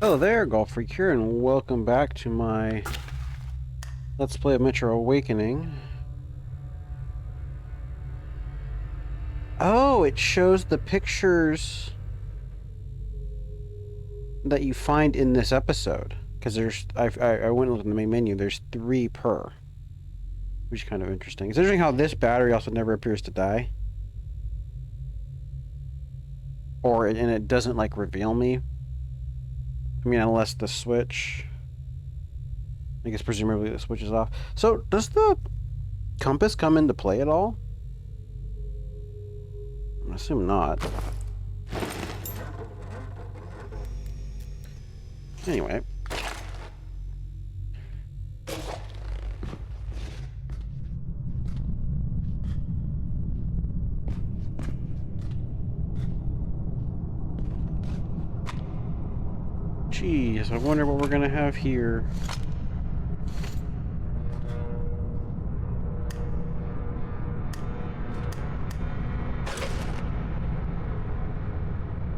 Hello there, Golf Freak here, and welcome back to my Let's Play of Metro Awakening. Oh, it shows the pictures that you find in this episode. Because I went and looked in the main menu, there's 3 per. Which is kind of interesting. It's interesting how this battery also never appears to die. And it doesn't, like, reveal me. I mean, unless the switch... I guess presumably the switch is off. So, does the compass come into play at all? I assume not. Anyway. Jeez, I wonder what we're gonna have here.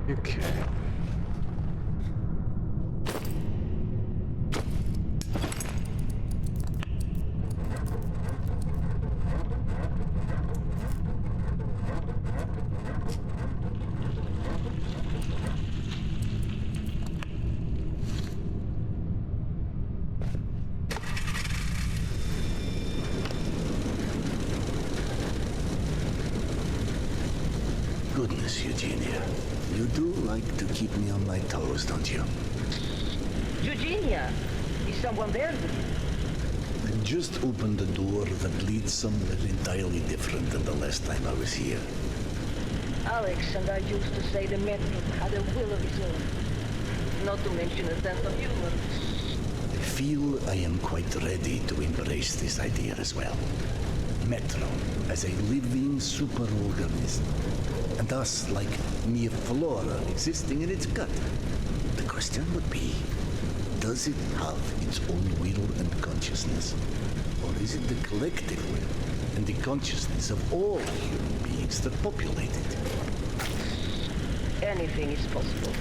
Okay. Goodness, Eugenia. You do like to keep me on my toes, don't you? Eugenia! Is someone there? I just opened the door that leads somewhere entirely different than the last time I was here. Alex and I used to say the Metro had a will of his own. Not to mention a sense of humor. I feel I am quite ready to embrace this idea as well. Metro as a living superorganism, and thus like mere flora existing in its gut. The question would be, does it have its own will and consciousness? Or is it the collective will and the consciousness of all human beings that populate it? Anything is possible.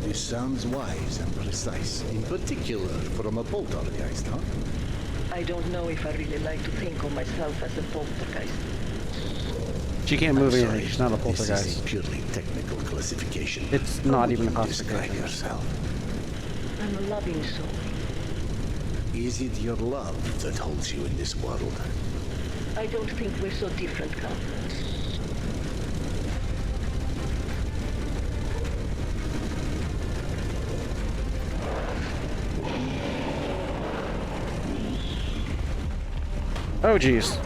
This sounds wise and precise, in particular from a poltergeist, huh? I don't know if I really like to think of myself as a poltergeist. She can't move I'm anything. sorry, She's not a This is poltergeist. a purely technical classification. It's How not would even a you describe classification. yourself? I'm a loving soul. Is it your love that holds you in this world? I don't think we're so different, Carl. Oh, jeez.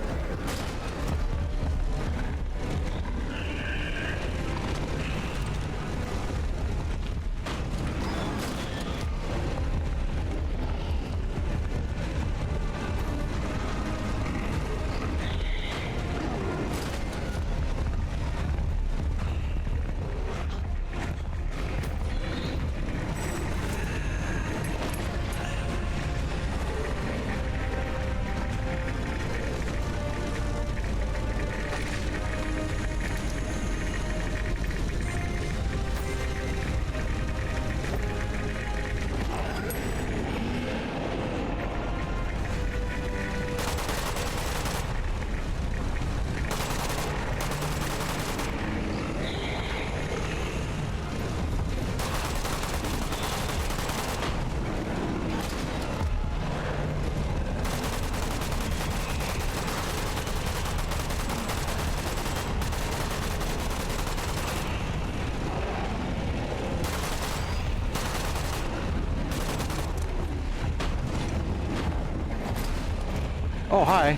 Oh, hi.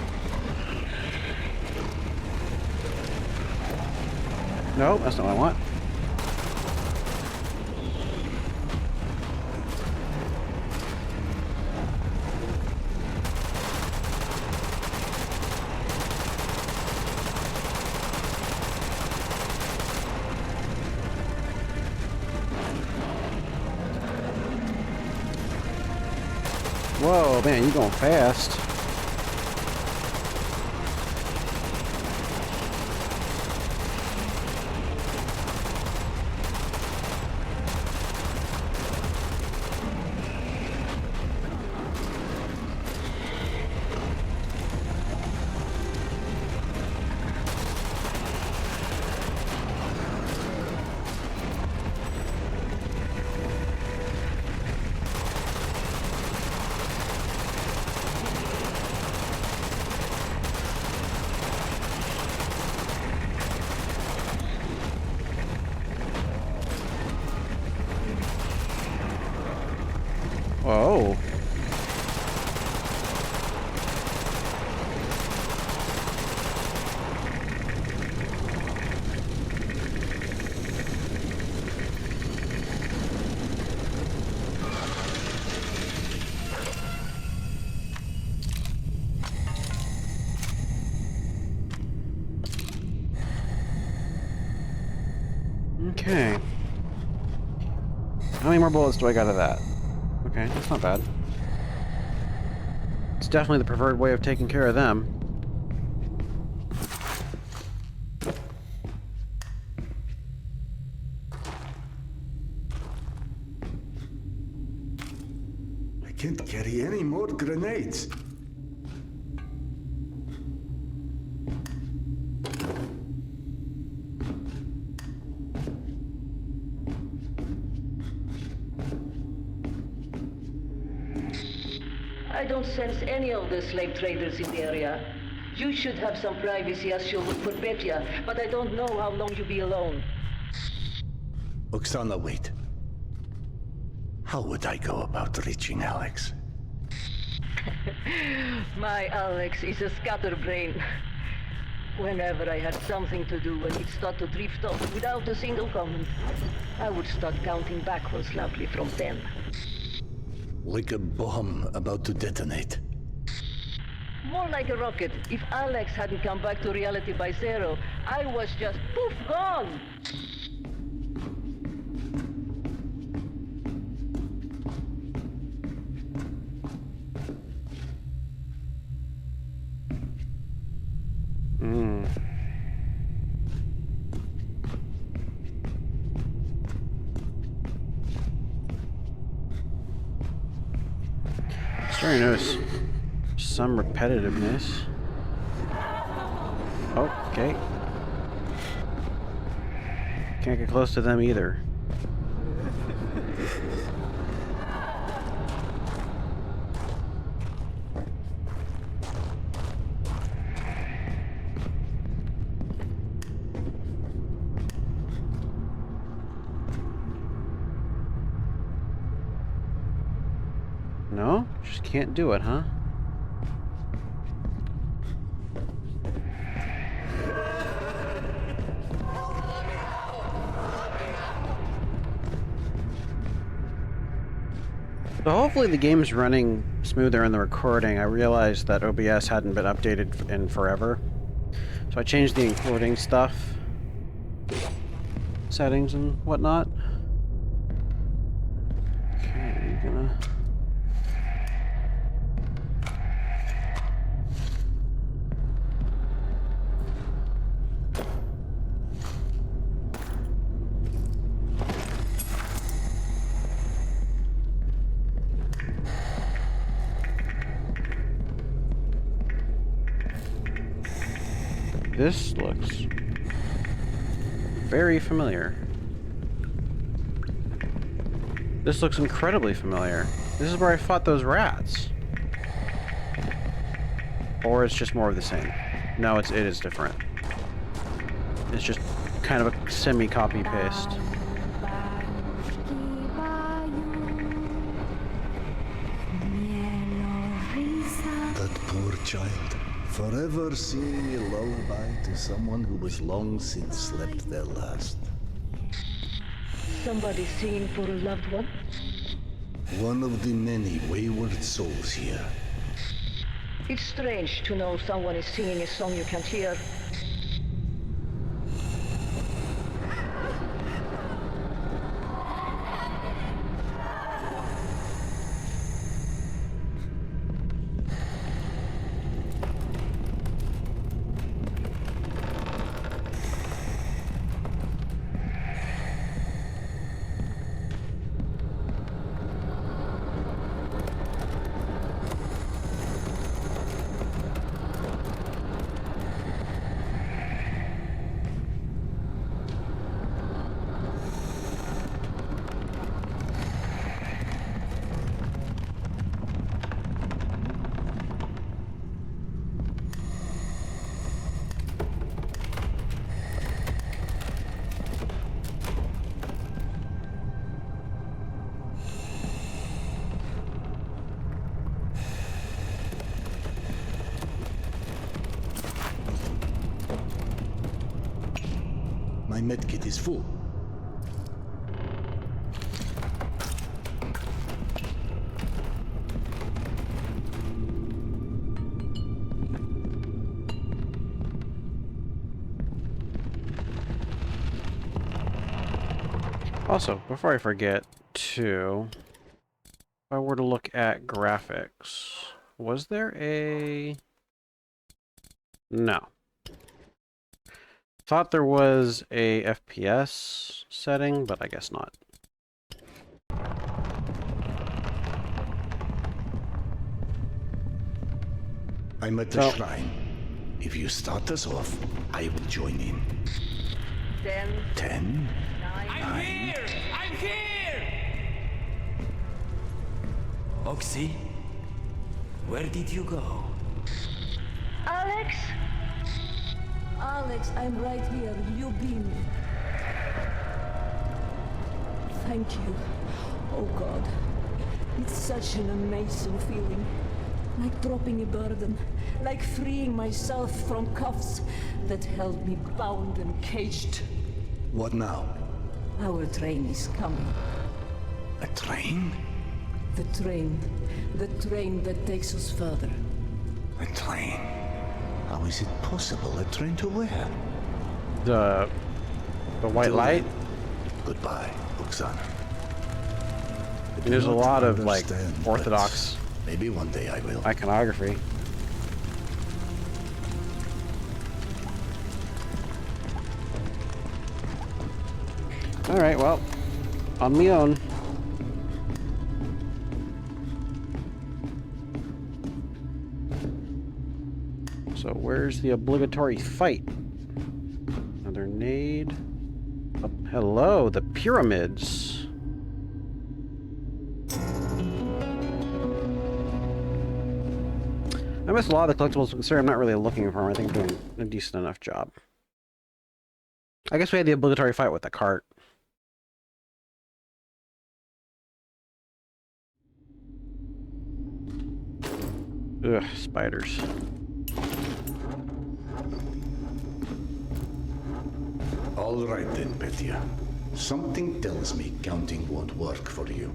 No, that's not what I want. Whoa, man, you going fast. Okay. How many more bullets do I got of that? Okay, that's not bad. It's definitely the preferred way of taking care of them. I can't carry any more grenades. I don't sense any of the slave traders in the area. You should have some privacy as you look for Petya, but I don't know how long you'll be alone. Oksana, wait. How would I go about reaching Alex? My Alex is a scatterbrain. Whenever I had something to do and he'd start to drift off without a single comment, I would start counting backwards loudly from 10. Like a bomb about to detonate. More like a rocket. If Alex hadn't come back to reality by 0, I was just poof gone. Starting to notice some repetitiveness. Okay. Can't get close to them either. No? Just can't do it, huh? So hopefully the game's running smoother in the recording. I realized that OBS hadn't been updated in forever. So I changed the encoding stuff, settings and whatnot. Okay, I'm gonna... This looks very familiar. This looks incredibly familiar. This is where I fought those rats. Or it's just more of the same. No, it is different. It's just kind of a semi-copy paste. That poor child. Forever singing a lullaby to someone who was long since slept their last. Somebody singing for a loved one? One of the many wayward souls here. It's strange to know someone is singing a song you can't hear. My medkit is full. Also, before I forget, too, if I were to look at graphics, was there a... No. Thought there was a FPS setting, but I guess not. I'm at the shrine. If you start us off, I will join in. 10, 10? 9, I'm here! I'm here! Oxy, where did you go? Alex? Alex, I'm right here. Ljubim. Thank you. Oh God. It's such an amazing feeling. Like dropping a burden. Like freeing myself from cuffs that held me bound and caged. What now? Our train is coming. A train? The train. The train that takes us further. A train? How is it possible? A train to where? The white To light? Goodbye, Oksana. And there's a lot of, like, Understand, but Orthodox maybe one day I will. iconography. Alright, well, on me own. So where's the obligatory fight? Another nade. Oh, hello, the pyramids. I missed a lot of the collectibles, considering I'm not really looking for them. I think I'm doing a decent enough job. I guess we had the obligatory fight with the cart. Ugh, spiders. All right then, Petya. Something tells me counting won't work for you.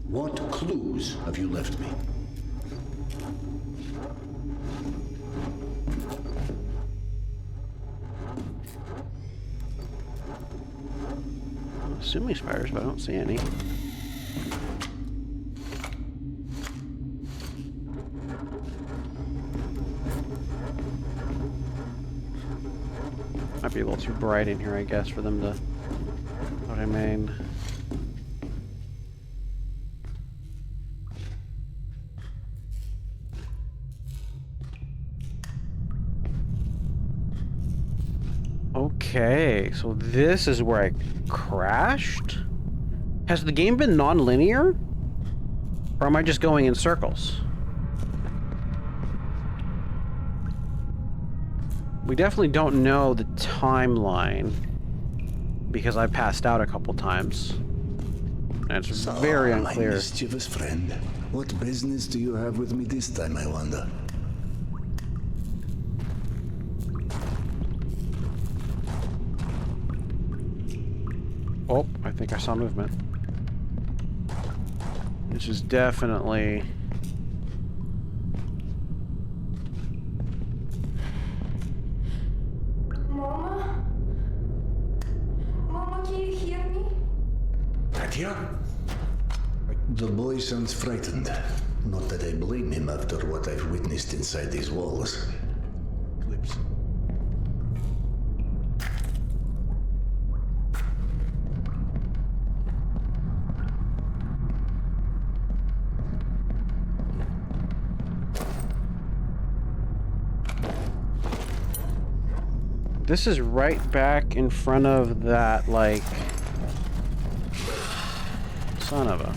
What clues have you left me? I'm assuming spiders, but I don't see any. Might be a little too bright in here, I guess, for them to... What I mean. Okay, so this is where I crashed? Has the game been non-linear? Or am I just going in circles? We definitely don't know the timeline because I passed out a couple times. And it's very unclear. My mischievous friend. What business do you have with me this time, I wonder? Oh, I think I saw movement. This is definitely... Mama? Mama, can you hear me? Petya? The boy sounds frightened. Not that I blame him after what I've witnessed inside these walls. Clips. This is right back in front of that, like... Son of a...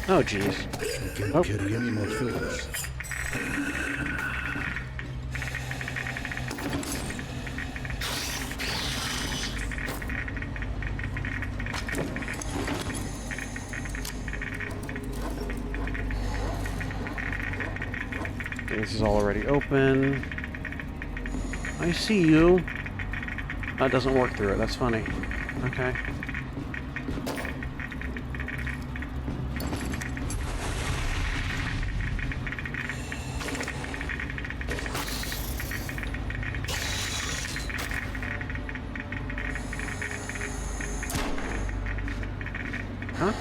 Oh, jeez. Can't carry any more filters. Okay, this is all already open. I see you. That doesn't work through it. That's funny. Okay. Huh?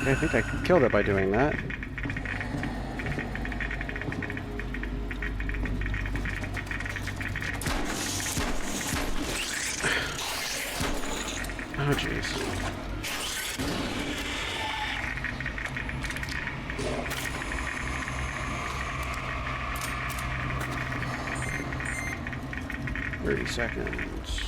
I think I killed it by doing that. Oh, jeez. $30.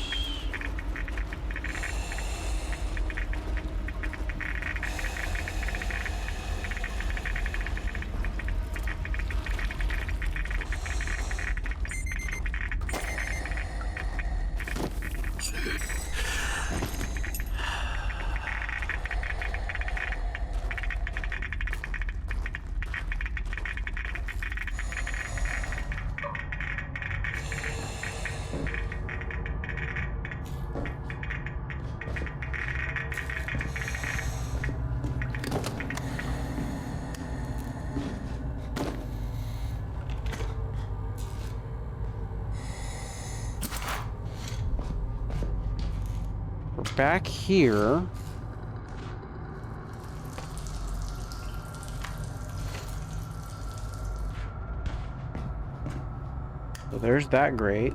We're back here. So there's that grate.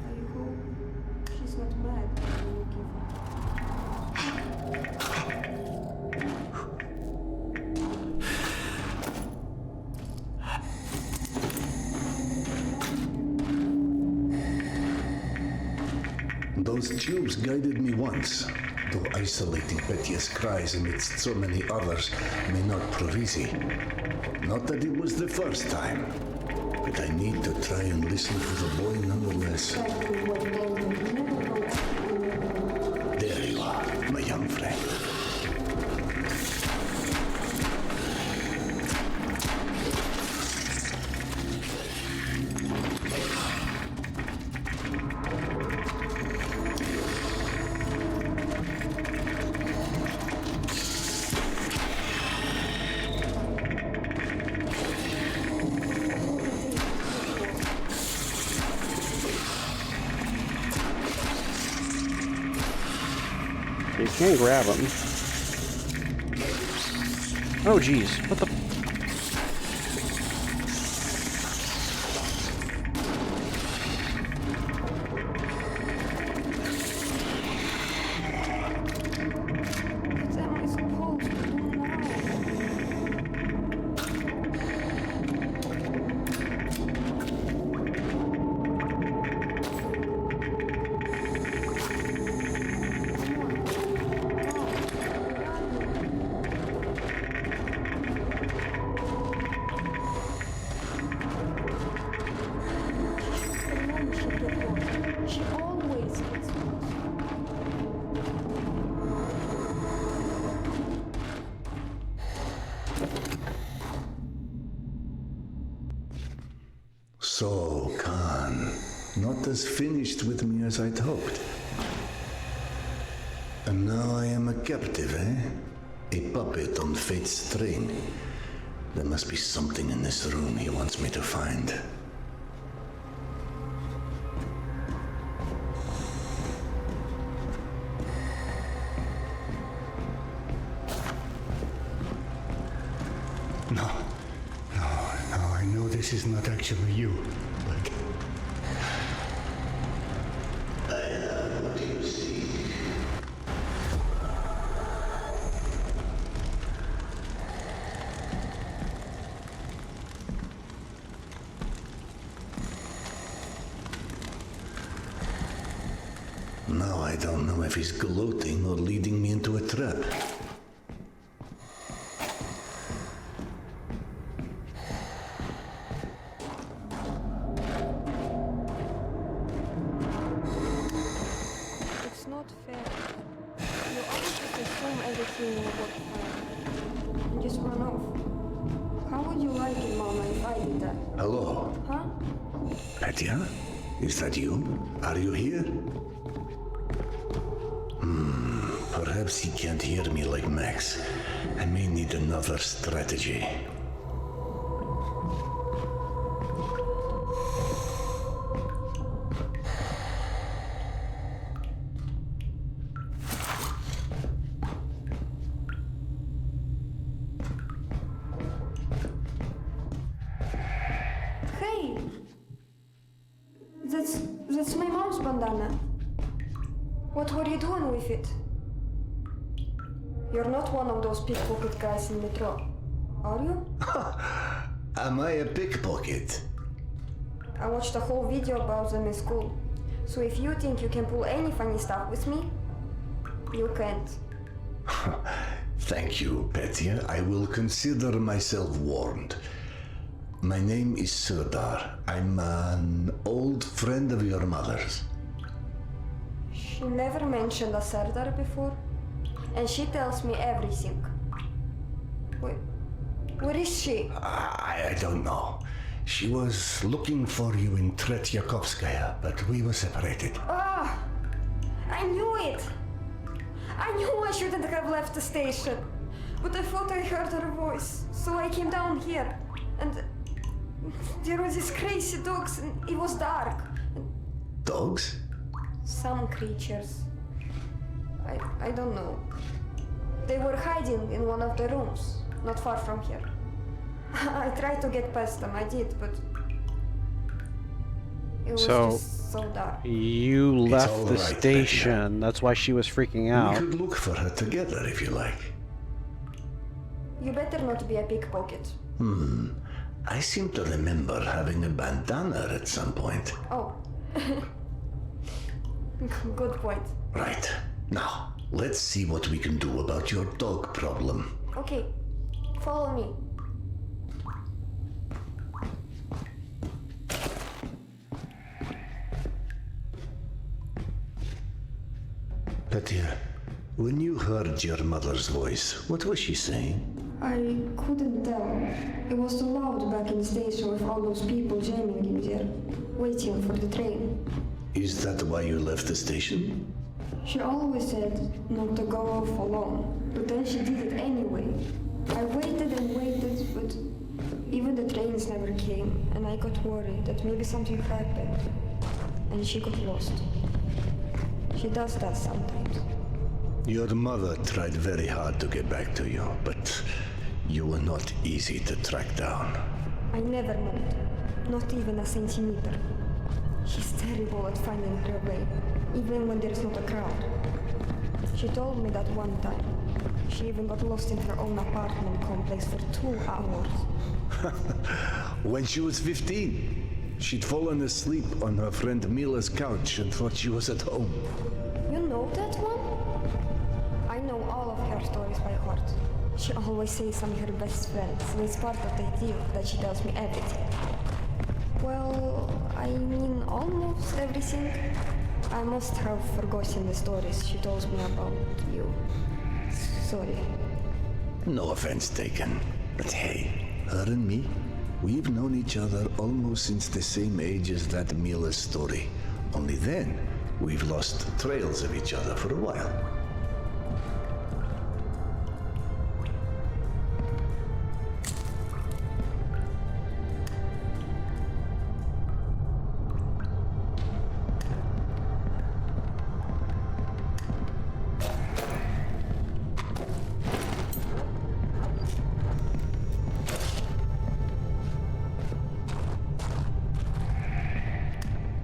I hope she's not mad when you give her. Those tubes guided me once, though isolating Petya's cries amidst so many others may not prove easy. Not that it was the first time, but I need to try and listen to the boy nonetheless. There you are, my young friend. You can grab them. Oh, geez. What the... What am I supposed to do now? She always gets lost. So, Khan, not as finished with me as I'd hoped. And now I am a captive, eh? A puppet on fate's string. There must be something in this room he wants me to find. No, I know this is not actually you, but... I have what you seek. Now I don't know if he's gloating or leading me into a trap. It's not fair. You always just assume everything will work fine. And just run off. How would you like it, Mama, if I did that? Hello, Huh? Petya? Is that you? Are you here? Perhaps he can't hear me like Max. I may need another strategy. Hey! That's my mom's bandana. What were you doing with it? You're not one of those pickpocket guys in metro, are you? Am I a pickpocket? I watched a whole video about them in school. So if you think you can pull any funny stuff with me, you can't. Thank you, Petya. I will consider myself warned. My name is Serdar. I'm an old friend of your mother's. She never mentioned a Serdar before, and she tells me everything. Where is she? I don't know. She was looking for you in Tretyakovskaya, but we were separated. Ah! I knew it! I knew I shouldn't have left the station. But I thought I heard her voice, so I came down here. And there were these crazy dogs, and it was dark. Dogs? Some creatures. I don't know. They were hiding in one of the rooms, not far from here. I tried to get past them, I did, but it was just so dark. You left all the right, station. That's why she was freaking We out. could look for her together if you like. You better not be a pickpocket. I seem to remember having a bandana at some point. Oh. Good point. Right. Now, let's see what we can do about your dog problem. Okay, follow me. Petya, when you heard your mother's voice, what was she saying? I couldn't tell. It was too loud back in the station with all those people jamming in there, waiting for the train. Is that why you left the station? She always said not to go off alone, but then she did it anyway. I waited and waited, but even the trains never came, and I got worried that maybe something happened, and she got lost. She does that sometimes. Your mother tried very hard to get back to you, but you were not easy to track down. I never moved, not even a centimeter. She's terrible at finding her way, even when there's not a crowd. She told me that one time. She even got lost in her own apartment complex for 2 hours. When she was 15, she'd fallen asleep on her friend Mila's couch and thought she was at home. You know that one? I know all of her stories by heart. She always says I'm her best friend, so it's part of the deal that she tells me everything. Well, I mean almost everything. I must have forgotten the stories she told me about you. Sorry. No offense taken. But hey, her and me, we've known each other almost since the same age as that Mila's story. Only then, we've lost trails of each other for a while.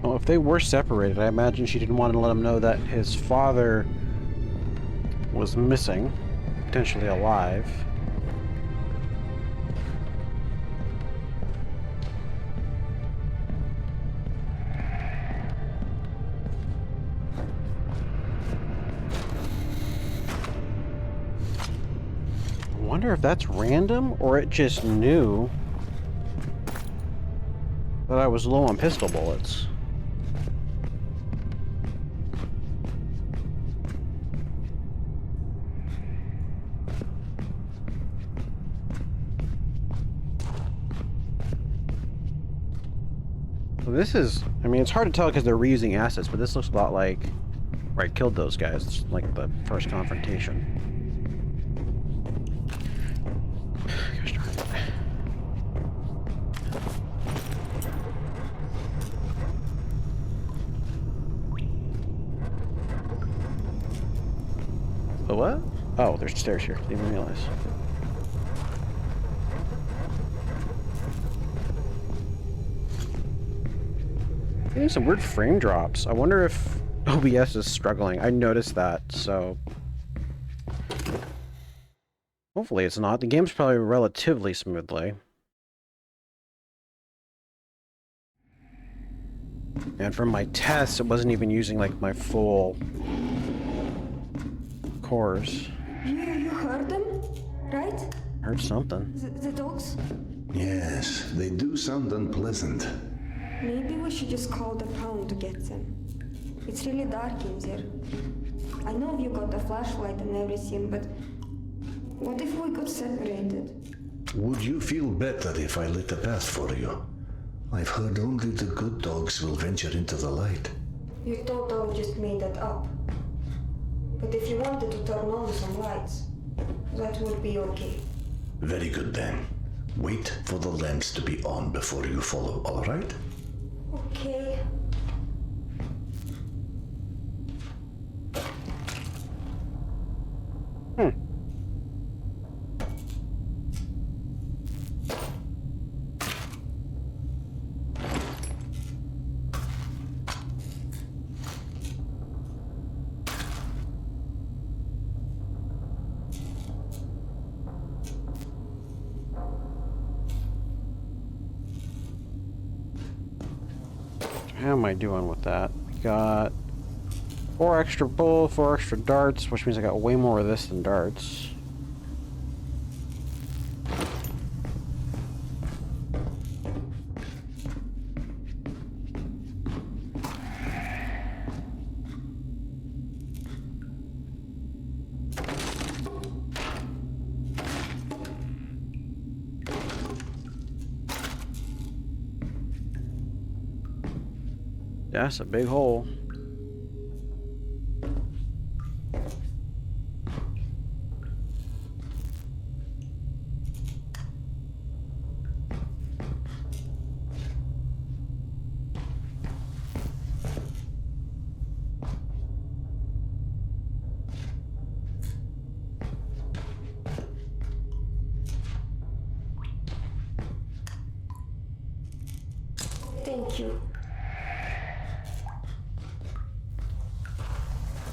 Well, if they were separated, I imagine she didn't want to let him know that his father was missing, potentially alive. wonder if that's random or it just knew that I was low on pistol bullets. So this is, I mean, it's hard to tell because they're reusing assets, but this looks a lot like where I killed those guys. It's like the first confrontation. Gosh darn it. The what? Oh, there's stairs here. Didn't even realize. Getting some weird frame drops. I wonder if OBS is struggling. I noticed that, so hopefully it's not. The game's probably relatively smoothly. And from my tests, it wasn't even using like my full cores. You heard them, right? Heard something. The dogs? Yes, they do sound unpleasant. Maybe we should just call the pound to get them. It's really dark in there. I know you got a flashlight and everything, but what if we got separated? Would you feel better if I lit a path for you? I've heard only the good dogs will venture into the light. You totally just made that up. But if you wanted to turn on some lights, that would be okay. Very good then. Wait for the lamps to be on before you follow, all right? Okay. How am I doing with that? Got 4 extra bullets, 4 extra darts, which means I got way more of this than darts. That's a big hole. Thank you.